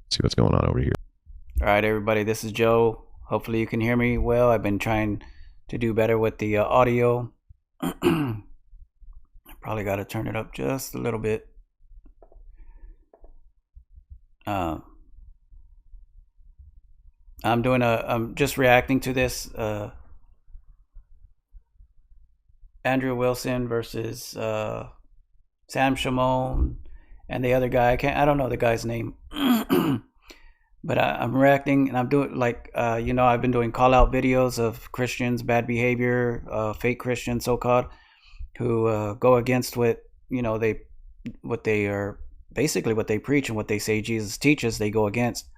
See what's going on over here. All right, everybody, this is Joe. Hopefully you can hear me well. I've been trying to do better with the audio. I probably got to turn it up just a little bit. I'm just reacting to this Andrew Wilson versus Sam Shamoun and the other guy. I don't know the guy's name. But I'm reacting, and I'm doing I've been doing call out videos of Christians, bad behavior, fake Christians, so-called, who go against what they are, basically what they preach and what they say Jesus teaches, they go against.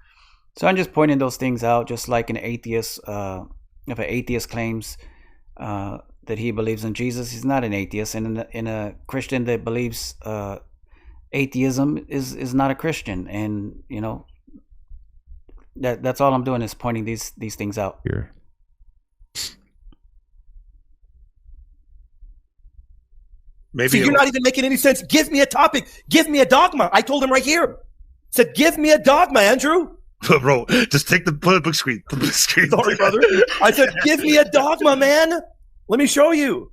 So I'm just pointing those things out, just like an atheist. If an atheist claims that he believes in Jesus, he's not an atheist, and in a Christian that believes atheism is not a Christian, and that's all I'm doing is pointing these things out. Here. Maybe See, you're not even making any sense. Give me a topic. Give me a dogma. I told him right here. Said, give me a dogma, Andrew. Bro, just take the book screen. Sorry, brother. I said, give me a dogma, man. Let me show you.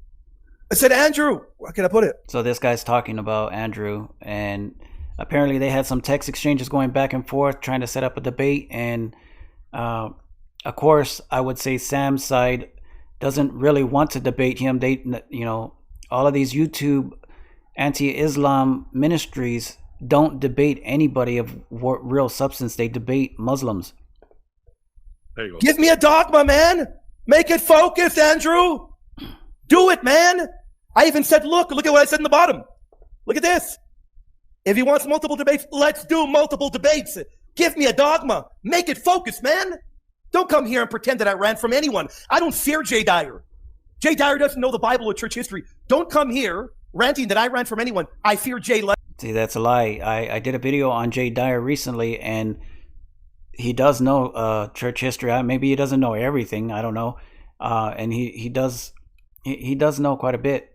I said, Andrew, where can I put it? So this guy's talking about Andrew, and apparently they had some text exchanges going back and forth trying to set up a debate. And of course, I would say Sam's side doesn't really want to debate him. They, all of these YouTube anti-Islam ministries don't debate anybody of real substance. They debate Muslims. There you go. Give me a dogma, man. Make it focused, Andrew. Do it, man. I even said, look at what I said in the bottom. Look at this. If he wants multiple debates, let's do multiple debates. Give me a dogma. Make it focused, man. Don't come here and pretend that I ran from anyone. I don't fear Jay Dyer. Jay Dyer doesn't know the Bible or church history. Don't come here ranting that I ran from anyone. I fear Jay. See, that's a lie. I did a video on Jay Dyer recently, and he does know church history. Maybe he doesn't know everything. I don't know. And he does know quite a bit.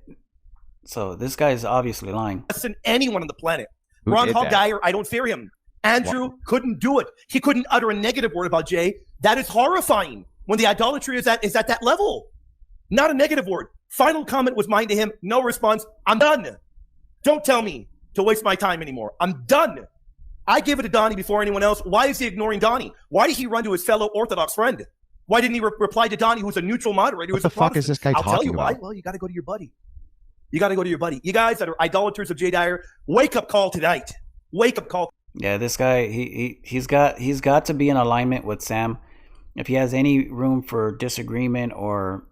So this guy is obviously lying. Less than anyone on the planet. Who Ron did Hall that? Dyer, I don't fear him. Andrew couldn't do it. He couldn't utter a negative word about Jay. That is horrifying when the idolatry is at that level. Not a negative word. Final comment was mine to him. No response. I'm done. Don't tell me to waste my time anymore. I'm done. I give it to Donnie before anyone else. Why is he ignoring Donnie? Why did he run to his fellow Orthodox friend? Why didn't he reply to Donnie, who's a neutral moderator? What the fuck is this guy I'll tell talking you why. about? Well, you got to go to your buddy. You got to go to your buddy. You guys that are idolaters of Jay Dyer, wake up call tonight. Wake up call. Yeah, this guy, he's got to be in alignment with Sam. If he has any room for disagreement or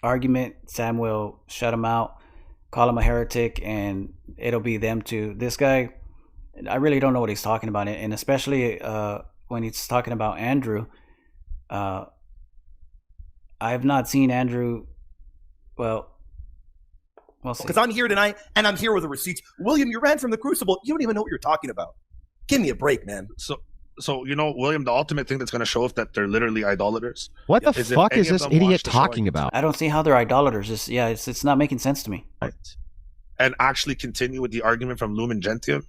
argument, Sam will shut him out, call him a heretic, and it'll be them too. This guy, I really don't know what he's talking about, and especially when he's talking about Andrew. I have not seen Andrew. Well, we'll see. Because I'm here tonight, and I'm here with the receipts. William, you ran from the crucible. You don't even know what you're talking about. Give me a break, man. So William, the ultimate thing that's going to show us that they're literally idolaters. What the is if fuck any is of this them idiot watch the talking showing about? I don't see how they're idolaters. It's not making sense to me. and actually continue with the argument from Lumen Gentium,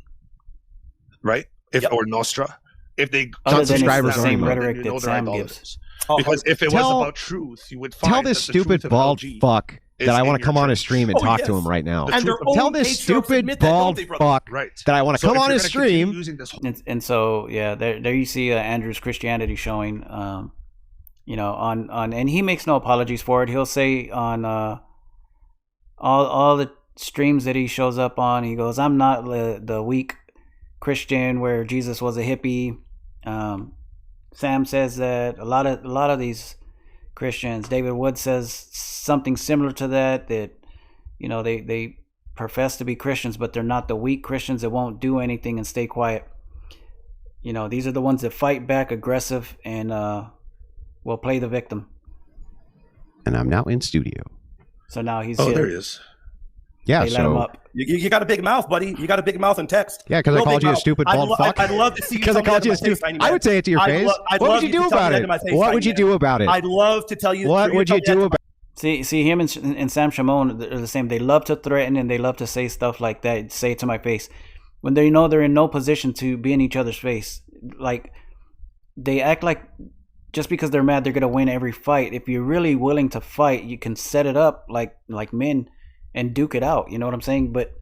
right? Yep. Or Nostra, if they Other than it's subscribers the only, same then rhetoric you that know they're Sam idolaters. gives. Because if it was Tell- about truth, you would find Tell this that the stupid truth of bald LG fuck is that I in want to your come on his church. stream and Oh, talk to yes. him right now. And their truth- own Tell this patriarchs stupid admit that, don't bald they, brother? fuck Right. that I want to So come if on you're his gonna continue stream. using this whole- And so yeah, there you see Andrew's Christianity showing. And he makes no apologies for it. He'll say on all the streams that he shows up on, he goes, "I'm not the weak Christian where Jesus was a hippie." Sam says that a lot of these Christians. David Wood says something similar to that. That they profess to be Christians, but they're not the weak Christians that won't do anything and stay quiet. These are the ones that fight back, aggressive, and will play the victim. And I'm now in studio. So now he's Oh, here. there he is. Yeah, They let him so up. You got a big mouth, buddy. You got a big mouth in text. yeah, because I Real called big you a mouth. stupid bald fuck. I'd love to see you Because I tell me called that you a to my face, stupid. Tiny I Man. would say it to your I'd face. lo- I'd What love would you you do to tell me about that it? to my face, What Tiny would you Man. do about it? I'd love to tell you. What for would to you tell me do that about See him and Sam Shamoun are the same. They love to threaten and they love to say stuff like that. Say it to my face. when they know they're in no position to be in each other's face. Like, they act like just because they're mad they're gonna win every fight. If you're really willing to fight, you can set it up like men and duke it out. You know what I'm saying? But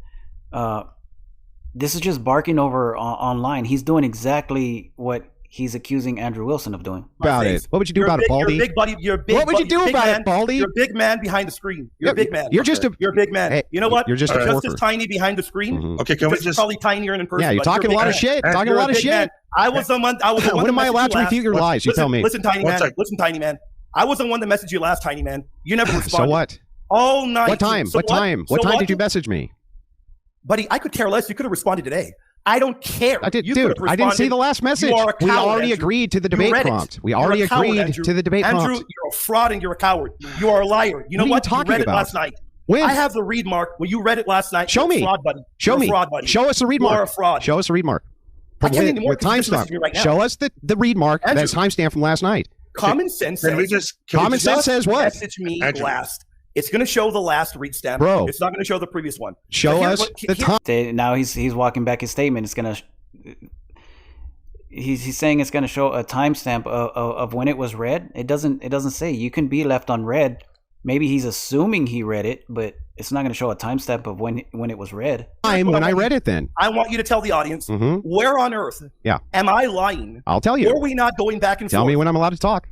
this is just barking over online. He's doing exactly what he's accusing Andrew Wilson of doing. About it. What would you do about it, Baldy? You're a big buddy. You're a big. What would you do about it, Baldy? You're a big man behind the screen. You're a big man. You're just a. You're a big man. Hey, you know what? You're just a just worker. as tiny behind the screen. Mhm. Okay, can we just probably tinier in person? Yeah, you're but talking a big lot of man. shit. Talking a You're lot of big shit. man. I was the one. When am I allowed to refute your lies? You tell me. Listen, tiny man. One sec. Listen, tiny man. I was the one that messaged you last, tiny man. You never responded. So what? All night. What time? So What time? So What time did you message me? Buddy, I could care less. You could have responded today. I don't care. I did, You dude. could have I didn't see responded. the last message. You are a We coward, already Andrew. agreed to the You debate read it. prompt. We You're already a coward, agreed Andrew. to the debate Andrew, prompt. you're a fraud and you're a coward. You are a liar. You know What are you what? talking read about? it last night. When? I have the read mark. When you read it last night, Show you're me. a fraud, buddy. Show You're me. a fraud, buddy. Show us the read You mark. are a fraud. Show us the read mark. I can't anymore With because you're just timestamp. messaging me right now. Show us the read mark Andrew. that's timestamp from last night. Common sense can we says. just Common sense says what? Message me Andrew. last. It's going to show the last read stamp. Bro. It's not going to show the previous one. Show But here's us what- the here- time. Now he's walking back his statement. It's gonna. He's saying it's gonna show a timestamp of when it was read. It doesn't say. You can be left unread. Maybe he's assuming he read it, but it's not gonna show a timestamp of when it was read. Time when I read it then. I want you to tell the audience Mhm. where on earth Yeah. am I lying? I'll tell Or you. are we not going back and Tell forth? me when I'm allowed to talk.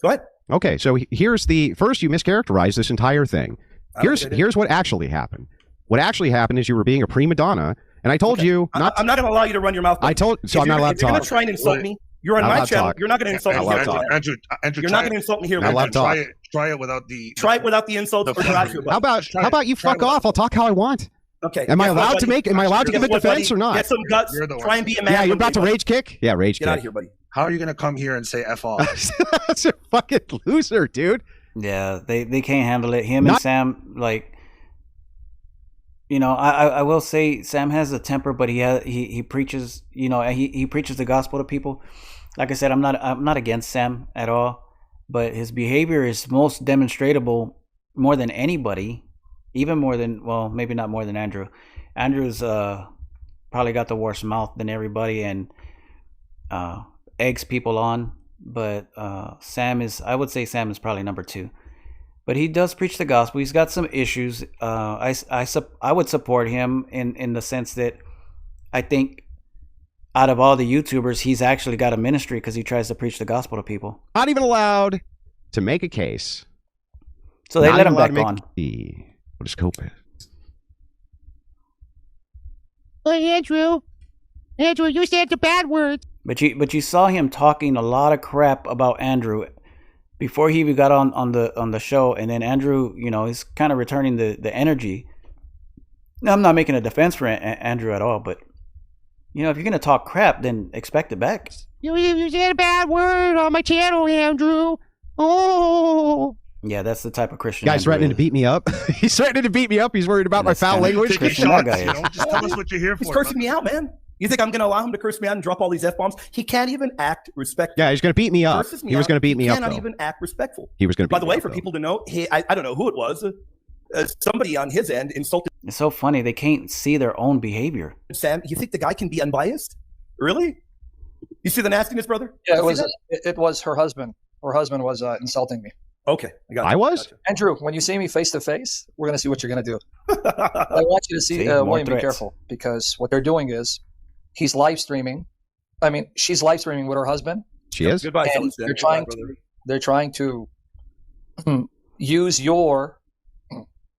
Go ahead. Okay, so here's the first. You mischaracterized this entire thing. I don't get it. Here's what actually happened. What actually happened is you were being a prima donna, and I told you not. I'm not going to allow you to run your mouth. I told. So I'm not allowed to If you're going talk. to try and insult me, you're on Not my allowed to channel. talk. You're not going to insult me Not allowed here. to talk. Andrew, You're try not going it. to insult me here. Not allowed later. to talk. Try it without the. Try it without the insults, The or you're out fucking- here, buddy. How about Try how it. about you Try fuck it. off? I'll talk how I want. Okay. Am I Guess what, allowed to buddy? make? Am I allowed to give a Guess what, buddy? defense or not? Get some guts. You're the one. Try and be a man. Yeah, you're one about to day, buddy. rage kick. Yeah, rage Get out of kick. here, buddy. How are you gonna come here and say f off? That's a fucking loser, dude. Yeah, they can't handle it. Him and Not- Sam, like, you know, I will say Sam has a temper, but he preaches, you know, he preaches the gospel to people. Like I said, I'm not against Sam at all, but his behavior is most demonstrable more than anybody, even more than, well, maybe not more than Andrew. Andrew's probably got the worst mouth than everybody and eggs people on, but Sam is, I would say Sam is probably number 2. But he does preach the gospel. He's got some issues. I would support him in the sense that I think out of all the YouTubers, he's actually got a ministry because he tries to preach the gospel to people. Not even allowed to make a case. So they Not let even him allowed back to on. What is scope is? Hey, Andrew, you said the bad words. But you saw him talking a lot of crap about Andrew before he even got on the show, and then Andrew, you know, he's kind of returning the energy. Now, I'm not making a defense for Andrew at all, but you know, if you're gonna talk crap, then expect it back. You said a bad word on my channel, Andrew. Oh. Yeah, that's the type of Christian. Guy's Andrew threatening to is. beat me up. He's threatening to beat me up. He's worried about my That's foul kinda language. Take a Christian shot, that guy you is. know? Just tell us what you're here for. He's cursing me out, man. You think I'm going to allow him to curse me out and drop all these F-bombs? He can't even act respectful. Yeah, he's going to beat me up. Curses me He was out. going to beat me He up, cannot though. even act respectful. He was going to beat By the me way, up, for though. people to know, I don't know who it was. Somebody on his end insulted It's so funny they can't see their own behavior. Sam. You think the guy can be unbiased? Really? You see the nastiness, brother? Yeah, You it was see it was her husband. Her husband was insulting me. that? Okay, I got you. I was? Andrew, when you see me face to face, we're gonna see what you're gonna do. I want you to see, See, more William, be threats. careful, because what they're doing is he's live streaming. I mean, she's live streaming with her husband. She is? Goodbye, And fellas. they're Goodbye, trying brother. They're trying to use your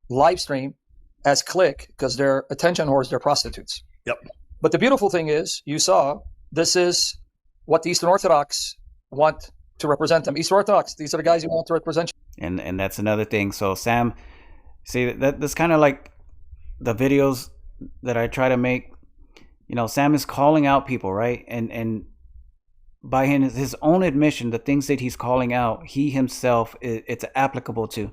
live stream as click because they're attention whores, they're prostitutes. Yep. But the beautiful thing is, you saw, this is what the Eastern Orthodox want to represent them. Eastern Orthodox, these are the guys who want to represent you. And that's another thing. So Sam, see, that's kind of like the videos that I try to make. You know, Sam is calling out people, right? And by his own admission, the things that he's calling out, he himself, it's applicable to.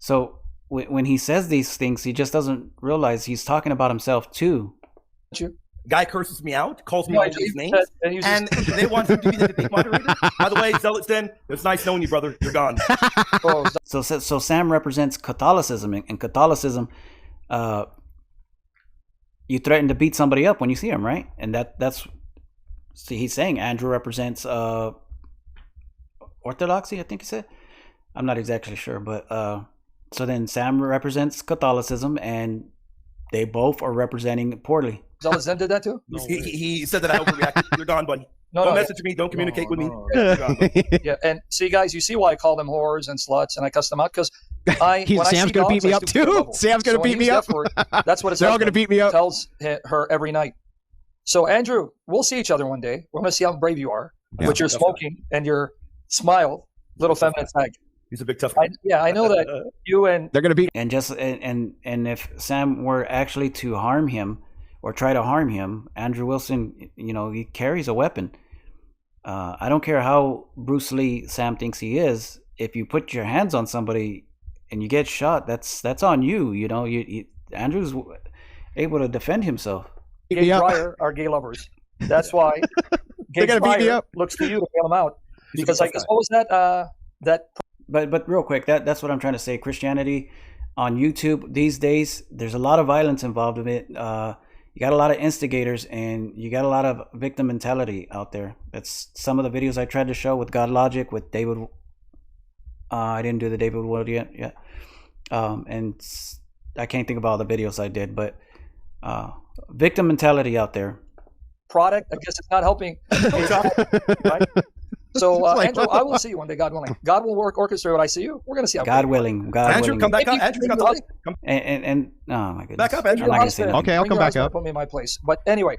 So when he says these things, he just doesn't realize he's talking about himself too. Guy curses me out, calls me No, all he these names, said- and he was and they want him to be the debate moderator. By the way, Zealots Den, it's nice knowing you, brother. You're gone. Oh, So Sam represents Catholicism, and Catholicism, you threaten to beat somebody up when you see him, right? And that's see, he's saying Andrew represents orthodoxy, I think he said. I'm not exactly sure, but so then Sam represents Catholicism, and they both are representing poorly. Zealous Zen did that too? No He said that I overreacted. You're gone, buddy. No, Don't no, message me. Don't communicate with me. no. You're gone, buddy. Yeah, and see, guys, you see why I call them whores and sluts, and I cuss them out because Sam's gonna beat me up too. Sam's gonna beat me up. That's what it's. They're all gonna beat me up. Tells her every night. So Andrew, we'll see each other one day. We're gonna see how brave you are with your smoking and your smile, little feminine tag. He's a big tough guy. I know that you and They're gonna beat. And just and if Sam were actually to harm him or try to harm him, Andrew Wilson, he carries a weapon. I don't care how Bruce Lee Sam thinks he is. If you put your hands on somebody and you get shot, that's on you. Andrew's able to defend himself. Gay Fryer are gay lovers. That's why Gay Fryer looks to you to bail him out. Because what was that? But real quick, that's what I'm trying to say. Christianity on YouTube these days, there's a lot of violence involved in it. You got a lot of instigators, and you got a lot of victim mentality out there. That's some of the videos I tried to show with God Logic, with David. I didn't do the David Wood yet. And I can't think of all the videos I did, but victim mentality out there. Product, I guess it's not helping. Right? So, Andrew, I will see you one day, God willing. God will orchestrate what I see you. We're going to see how God willing. Andrew, come back up. Andrew, come back up. And oh my goodness. Back up, Andrew. Okay, I'll come back up. Put me in my place. But anyway,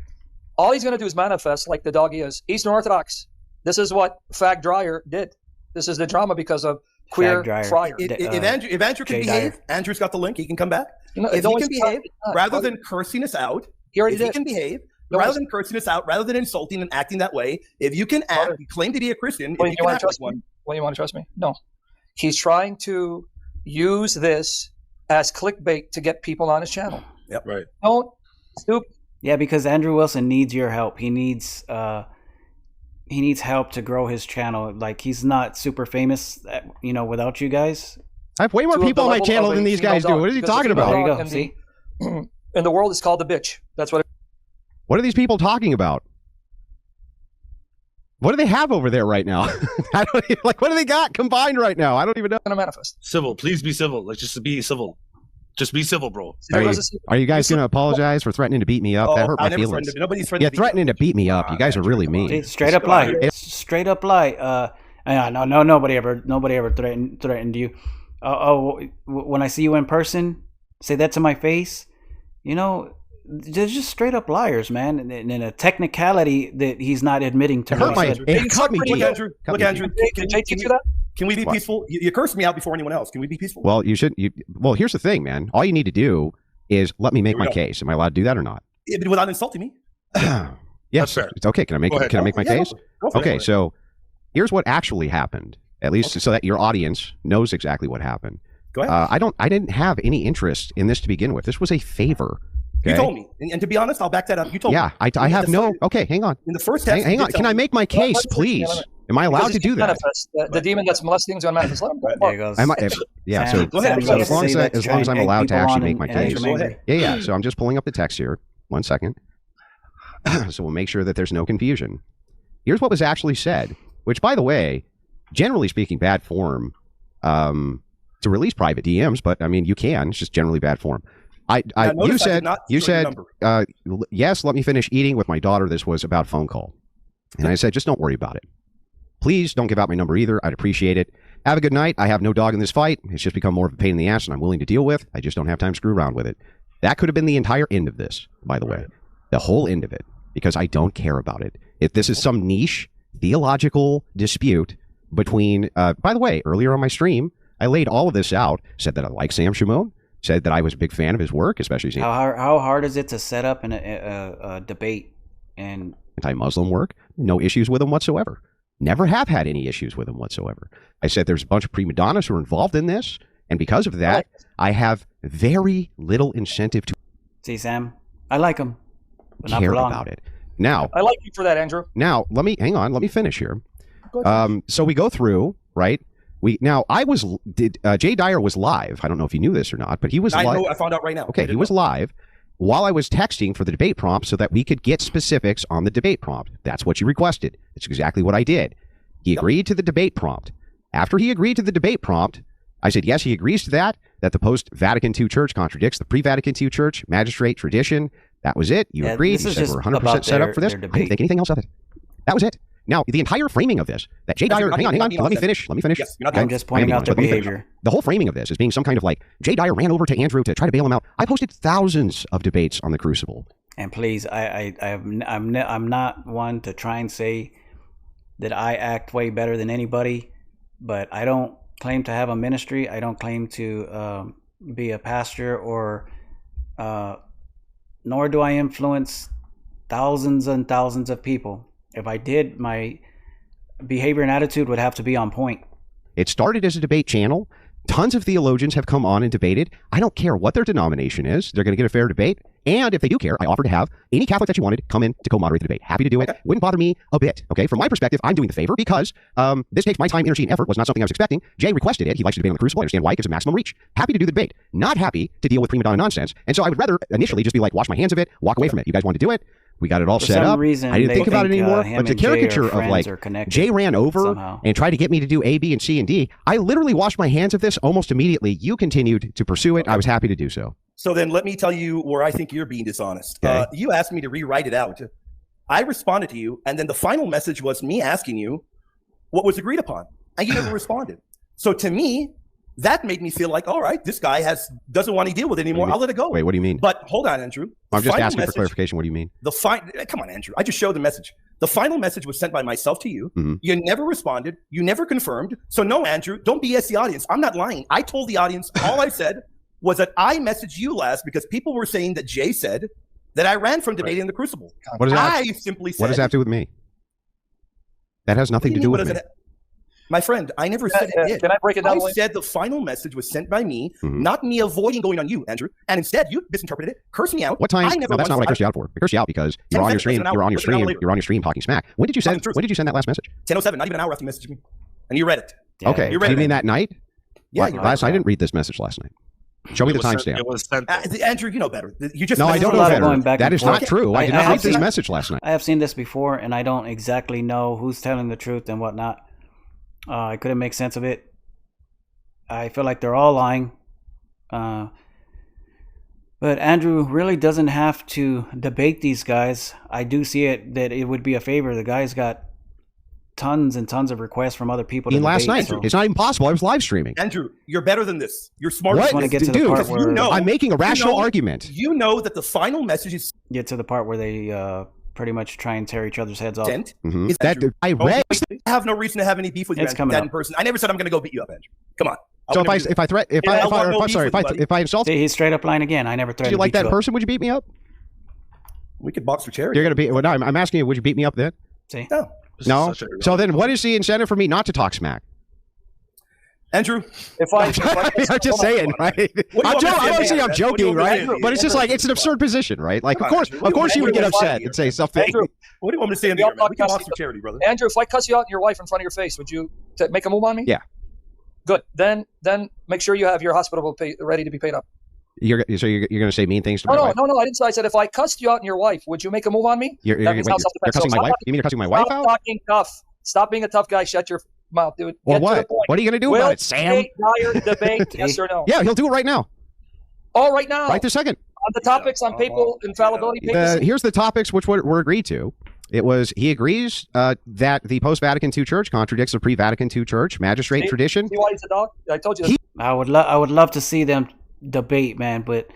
all he's going to do is manifest like the dog he is. Eastern Orthodox. This is what Fag Dryer did. This is the drama because of queer Fryer. If Andrew can behave, Andrew's got the link. He can come back. No, if he can behave, rather than cursing us out, if he can behave, rather than cursing us out, rather than insulting and acting that way, if you can act, claim to be a Christian, you want to trust me? Well, you want to trust me? No. He's trying to use this as clickbait to get people on his channel. Yep. Right. Don't stoop. Yeah, because Andrew Wilson needs your help. He needs help to grow his channel. Like, he's not super famous, without you guys. I have way more people on my channel than these guys do. What is he talking about? There you go. See? In the world, it's called the bitch. That's what. What are these people talking about? What do they have over there right now? What do they got combined right now? I don't even know. Going to manifest. Civil. Please be civil. Like, just be civil. Just be civil, bro. Are you guys going to apologize for threatening to beat me up? That hurt my feelings. Nobody's threatening. Threatening to beat me up. You guys are really mean. See, straight up lie. Straight up lie. No, nobody ever threatened you. When I see you in person, say that to my face. They're just straight up liars, man. And a technicality that he's not admitting to. It cut me. Look, Andrew. Can we be What? peaceful? You cursed me out before anyone else. Can we be peaceful? Well, you should. Well, here's the thing, man. All you need to do is let me make my case. Am I allowed to do that or not? Yeah, but without insulting me. Yes, That's fair. it's okay. Can I make my case? Go for it. Okay, so here's what actually happened. At least so that your audience knows exactly what happened. Go ahead. I didn't have any interest in this to begin with. This was a favor. Okay? You told me, and to be honest, I'll back that up. You told me. Yeah, I have no. Okay, hang on. In the first text, Hang on. Can I make my case, please? Am I allowed to do that? The demon that's molesting is going to manifest. Let him go. There he goes. Yeah. Sam, So, Sam, so as long as I'm allowed to actually make my case. Go ahead. Yeah. So I'm just pulling up the text here. 1 second. So we'll make sure that there's no confusion. Here's what was actually said. Which, by the way, generally speaking, bad form to release private DMs. But I mean, you can. It's just generally bad form. You said yes. Let me finish eating with my daughter. This was about phone call, and I said just don't worry about it. Please don't give out my number either. I'd appreciate it. Have a good night. I have no dog in this fight. It's just become more of a pain in the ass, and I'm willing to deal with. I just don't have time to screw around with it. That could have been the entire end of this, by the way, the whole end of it, because I don't care about it. If this is some niche theological dispute between, by the way, earlier on my stream, I laid all of this out. Said that I like Sam Shamoun. Said that I was a big fan of his work, especially how hard is it to set up a debate and anti-Muslim work? No issues with him whatsoever. Never have had any issues with him whatsoever. I said there's a bunch of prima donnas who are involved in this, and because of that, I have very little incentive to see Sam. I like him, but not care for long. about it. Now, I like you for that, Andrew. Now, let me finish here. So we go through, right? Jay Dyer was live. I don't know if you knew this or not, but he was live. I know. I found out right now. Okay, he was live, while I was texting for the debate prompt so that we could get specifics on the debate prompt. That's what you requested. It's exactly what I did. He agreed to the debate prompt. After he agreed to the debate prompt, I said, yes, he agrees to that the post-Vatican II church contradicts the pre-Vatican II church, magistrate, tradition. That was it. You agreed. You said we're 100% set up for this. I didn't think anything else of it. That was it. Now, the entire framing of this, that Jay Dyer, hang on, let me finish. Yes, I'm just pointing out the behavior. The whole framing of this is being some kind of like, Jay Dyer ran over to Andrew to try to bail him out. I posted thousands of debates on the Crucible. And please, I'm not one to try and say that I act way better than anybody, but I don't claim to have a ministry. I don't claim to be a pastor, or nor do I influence thousands and thousands of people. If I did, my behavior and attitude would have to be on point. It started as a debate channel. Tons of theologians have come on and debated. I don't care what their denomination is. They're going to get a fair debate. And if they do care, I offer to have any Catholic that you wanted come in to co-moderate the debate. Happy to do it. Wouldn't bother me a bit. Okay. From my perspective, I'm doing the favor because this takes my time, energy, and effort. Was not something I was expecting. Jay requested it. He likes to debate on the Crucible. I understand why. It gives him maximum reach. Happy to do the debate. Not happy to deal with prima donna nonsense. And so I would rather initially just be like, wash my hands of it, walk away from it. You guys want to do it? We got it all set up. I didn't think about it anymore. But the caricature of like Jay ran over somehow and tried to get me to do A, B, and C, and D. I literally washed my hands of this almost immediately. You continued to pursue it. I was happy to do so. So then let me tell you where I think you're being dishonest. Okay. You asked me to rewrite it out. I responded to you, and then the final message was me asking you what was agreed upon, and you never responded. So to me, that made me feel like, all right, this guy doesn't want to deal with it anymore. I'll let it go. Wait, what do you mean? But hold on, Andrew. I'm just asking for clarification. What do you mean? Come on, Andrew. I just showed the message. The final message was sent by myself to you. Mm-hmm. You never responded. You never confirmed. So no, Andrew, don't BS the audience. I'm not lying. I told the audience, all I said was that I messaged you last because people were saying that Jay said that I ran from debating in the Crucible. What does that, simply said. What does that have to do with me? That has nothing to do with me. My friend, I never said it did. Can I break it down? I said the final message was sent by me, not me avoiding going on you, Andrew. And instead, you misinterpreted it, cursed me out. What time? No, that's not what I cursed you out for. I cursed you out because you're on your stream. You're on your stream talking smack. When did you send? When did you send that last message? 10:07. Not even an hour after you messaged me, and you read it. Yeah, okay. You mean that night? Yeah. I didn't read this message last night. Show me the timestamp. It was sent. Andrew, you know better. You just no, I don't know better. That is not true. I did not read this seen, message last night. I have seen this before, and I don't exactly know who's telling the truth and whatnot. I couldn't make sense of it. I feel like they're all lying. But Andrew really doesn't have to debate these guys. I do see it that it would be a favor. The guy's got tons and tons of requests from other people to debate. Last night. So. It's not even possible. I was live streaming. Andrew, you're better than this. You're smarter. What? I want to get to the part where I'm making a rational argument. You know that the final message is get to the part where they pretty much try and tear each other's heads off. That I read. I have no reason to have any beef with you, Andrew, in person. I never said I'm going to go beat you up, Andrew. Come on. So if I insult, see, he's straight up lying again. I never threatened. Do you like that person? Would you beat me up? We could box for charity. You're going to beat. Well, no, I'm asking you. Would you beat me up then? See, no. So then, what is the incentive for me not to talk smack? Andrew, I'm just saying, right? I'm joking, right? But it's just like it's an absurd position, right? Like, of course, you would get upset and say something. Andrew, what do you want me to say in the air, man? We can box for charity, brother. Andrew, if I cuss you out and your wife in front of your face, would you make a move on me? Yeah. Good. Then make sure you have your hospital bill ready to be paid up. You're going to say mean things to my wife? No. I didn't say. I said if I cussed you out and your wife, would you make a move on me? You're cussing my wife? You mean you're cussing my wife out? Stop talking tough. Stop being a tough guy. Shut your mouth, dude. Well, what? What are you going to do about it, Sam? Dyer debate, yes or no? Yeah, he'll do it right now. Oh, right now. Right this second. On the topics on papal infallibility. Here's the topics which were agreed to. It was he agrees that the post-Vatican II church contradicts the pre-Vatican II church magistrate tradition. See why he's a dog? I told you. I would love to see them debate, man, but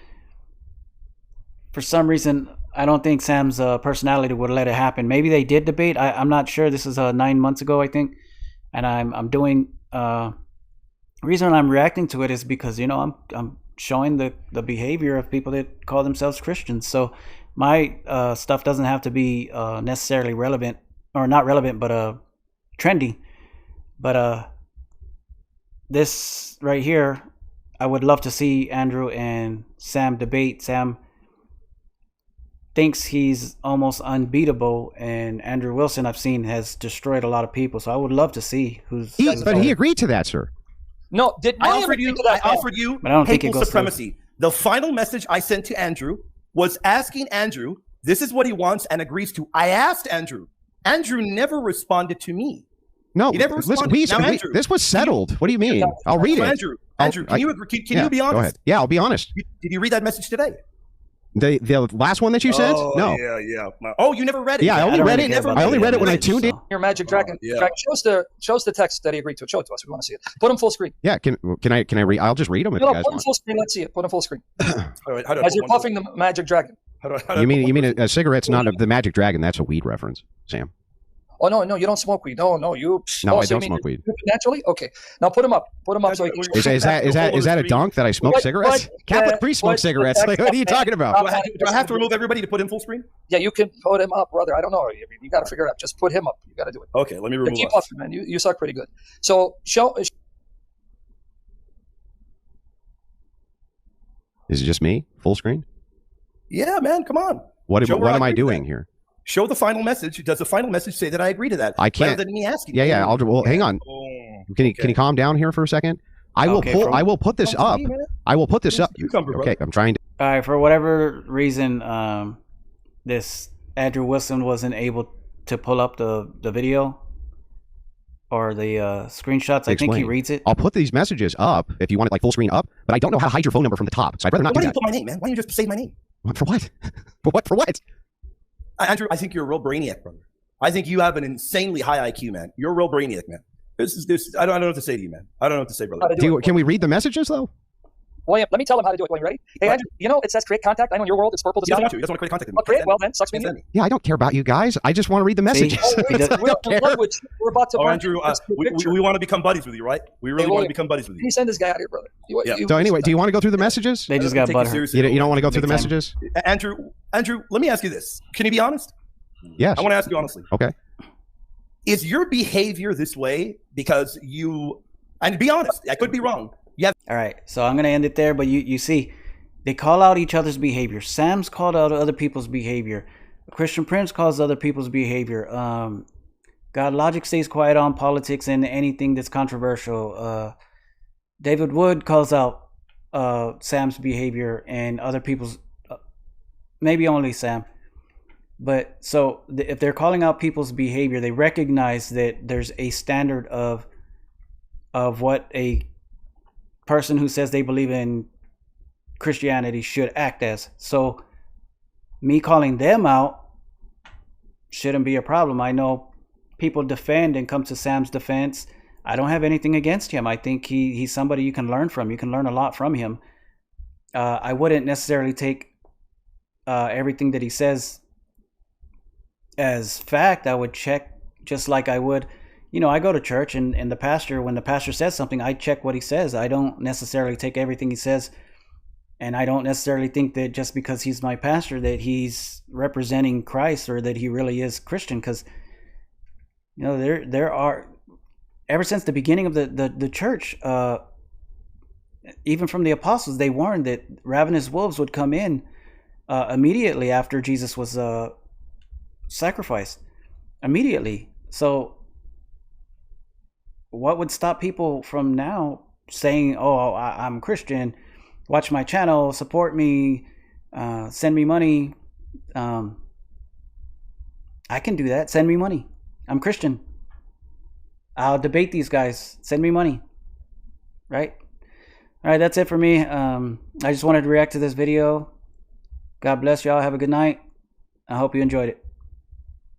for some reason I don't think Sam's personality would let it happen. Maybe they did debate. I'm not sure. This is 9 months ago, I think, and I'm doing. Reason I'm reacting to it is because I'm showing the behavior of people that call themselves Christians. So my stuff doesn't have to be necessarily relevant or not relevant, but trendy. But this right here, I would love to see Andrew and Sam debate. Sam thinks he's almost unbeatable, and Andrew Wilson, I've seen, has destroyed a lot of people. So I would love to see who's. But he agreed to that, sir. No, I offered you papal supremacy. The final message I sent to Andrew was asking Andrew, this is what he wants and agrees to. I asked Andrew. Andrew never responded to me. No, He never listen, responded. Now, Andrew, this was settled. What do you mean? I'll read so it. Andrew, can you agree? Can you be honest? Go ahead. Yeah, I'll be honest. Did you read that message today? The last one that you sent? No. Yeah. Oh, you never read it? Yeah, I only read it. I only read it when I tuned in. Your Magic Dragon. Shows the text that he agreed to. Show it to us. We want to see it. Put him full screen. Yeah, can I read? I'll just read them if you guys put him want. full screen. Let's see it. Put him full screen. Right, As you're puffing the Magic Dragon. You mean a cigarette's not the Magic Dragon? That's a weed reference, Sam. Oh no, you don't smoke weed. No, you. No, I so don't smoke weed. Naturally, okay. Now put him up. Put him up so he can. Is that a dunk that I smoke cigarettes? Catholic priests smoke cigarettes. Like, what are you talking about? Do I have to remove everybody to put him full screen? Yeah, you can put him up, brother. I don't know. I mean, you got to figure it out. Just put him up. You got to do it. Okay, let me remove. Keep puffing, man. You suck pretty good. So show. Is it just me? Full screen? Yeah, man. Come on. What am I doing here? Show the final message. Does the final message say that I agree to that? I can't. Rather than me asking. Yeah. Well, hang on. Can you calm down here for a second? I will put this up. I will put this up. Okay, I'm trying to. All right. For whatever reason, this Andrew Wilson wasn't able to pull up the video or the screenshots. I think he reads it. I'll put these messages up if you want it like full screen up, but I don't know how to hide your phone number from the top, so I'd rather not do that. Why do you put my name, man? Why don't you just say my name? For what? For what? Andrew, I think you're a real brainiac, brother. I think you have an insanely high IQ, man. You're a real brainiac, man. I don't know what to say to you, man. I don't know what to say, brother. Can we read the messages, though? William, let me tell him how to do it. William, ready? Hey, Andrew, it says create contact. I know in your world it's purple. He doesn't want to. He doesn't want to create contact. Well, create. Well, then, sucks me. Yeah, I don't care about you guys. I just want to read the messages. We're about to. Andrew, we want to become buddies with you, right? We really want to become buddies with you. Can you send this guy out here, brother? So anyway, do you want to go through the messages? They just got butthurt. You don't want to go through the messages? Andrew, let me ask you this. Can you be honest? Yes. I want to ask you honestly. Okay. Is your behavior this way because you, and be honest, I could be wrong. All right, so I'm going to end it there, but you see, they call out each other's behavior. Sam's called out other people's behavior. Christian Prince calls other people's behavior. God Logic stays quiet on politics and anything that's controversial. David Wood calls out Sam's behavior and other people's, maybe only Sam. But so if they're calling out people's behavior, they recognize that there's a standard of what a person who says they believe in Christianity should act as. So me calling them out shouldn't be a problem. I know people defend and come to Sam's defense. I don't have anything against him. I think he's somebody you can learn from. You can learn a lot from him. I wouldn't necessarily take everything that he says as fact. I would check just like I would, I go to church and when the pastor says something, I check what he says. I don't necessarily take everything he says, and I don't necessarily think that just because he's my pastor that he's representing Christ or that he really is Christian, because there are, ever since the beginning of the church, even from the apostles, they warned that ravenous wolves would come in immediately after Jesus was sacrificed. Immediately. So what would stop people from now saying, oh, I'm Christian, watch my channel, support me, send me money? I can do that. Send me money. I'm Christian. I'll debate these guys. Send me money. Right? All right, that's it for me. I just wanted to react to this video. God bless y'all. Have a good night. I hope you enjoyed it.